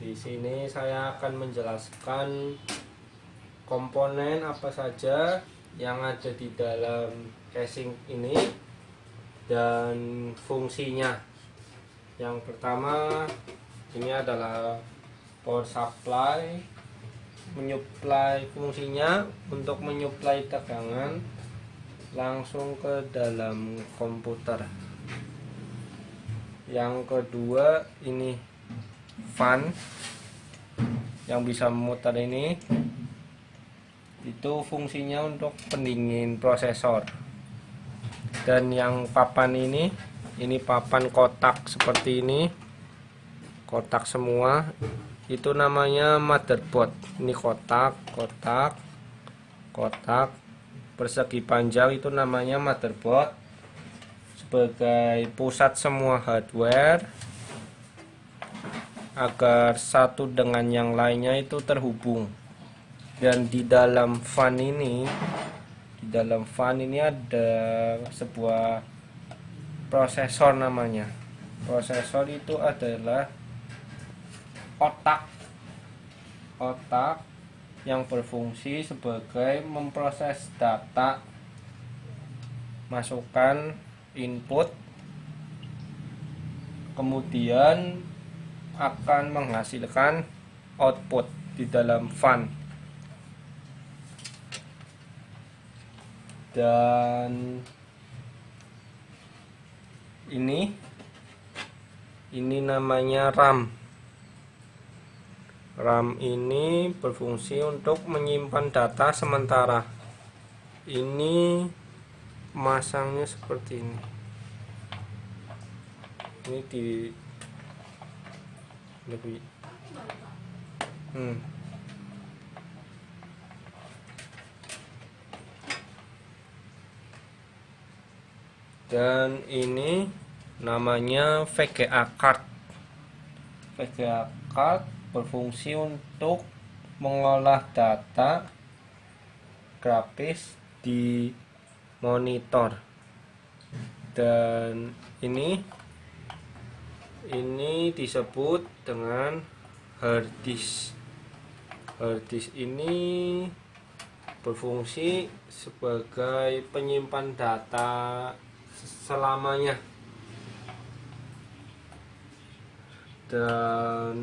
Di sini saya akan menjelaskan komponen apa saja yang ada di dalam casing ini dan fungsinya. Yang pertama, ini adalah power supply, menyuplai fungsinya untuk menyuplai tegangan langsung ke dalam komputer. Yang kedua, ini fan yang bisa memutar ini, itu fungsinya untuk pendingin prosesor. Dan yang papan ini papan kotak seperti ini, kotak semua, itu namanya motherboard. Ini kotak persegi panjang, itu namanya motherboard, sebagai pusat semua hardware agar satu dengan yang lainnya itu terhubung. Dan di dalam fan ini ada sebuah prosesor namanya. Prosesor itu adalah otak yang berfungsi sebagai memproses data, masukkan input, kemudian akan menghasilkan output di dalam fan. Dan ini namanya RAM. RAM ini berfungsi untuk menyimpan data sementara. Ini masangnya seperti ini. Ini di lebih dan ini namanya VGA card. VGA card berfungsi untuk mengolah data grafis di monitor. Dan ini disebut dengan hard disk. Hard disk ini berfungsi sebagai penyimpan data selamanya. Dan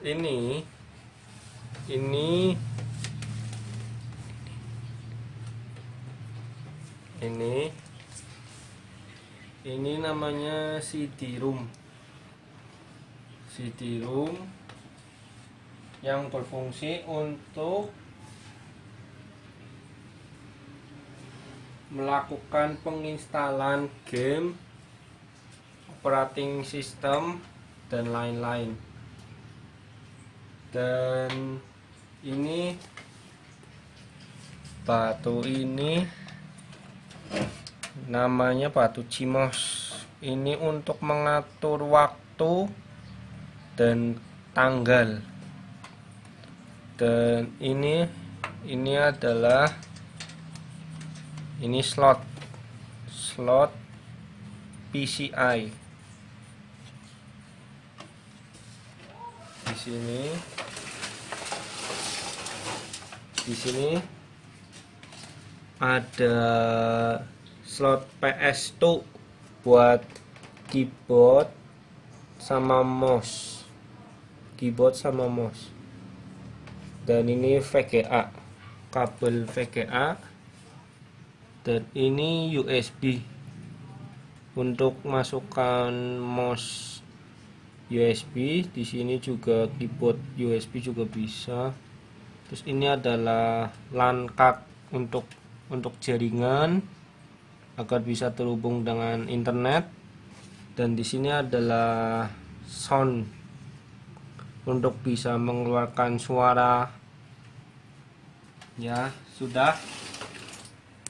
ini namanya CD-ROM. CD-ROM yang berfungsi untuk melakukan penginstalan game, operating system, dan lain-lain. Dan ini batu ini namanya batu CMOS. Ini untuk mengatur waktu dan tanggal. Dan ini adalah slot PCI. Di sini ada slot PS2 buat keyboard sama mouse. Dan ini VGA, kabel VGA. Dan ini USB untuk masukkan mouse USB. Di sini juga keyboard USB juga bisa. Terus ini adalah LAN card untuk jaringan agar bisa terhubung dengan internet. Dan di sini adalah sound untuk bisa mengeluarkan suara. Ya, sudah.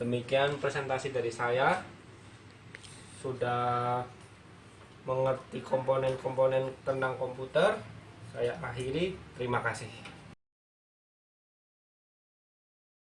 Demikian presentasi dari saya. Sudah mengerti komponen-komponen tentang komputer. Saya akhiri. Terima kasih.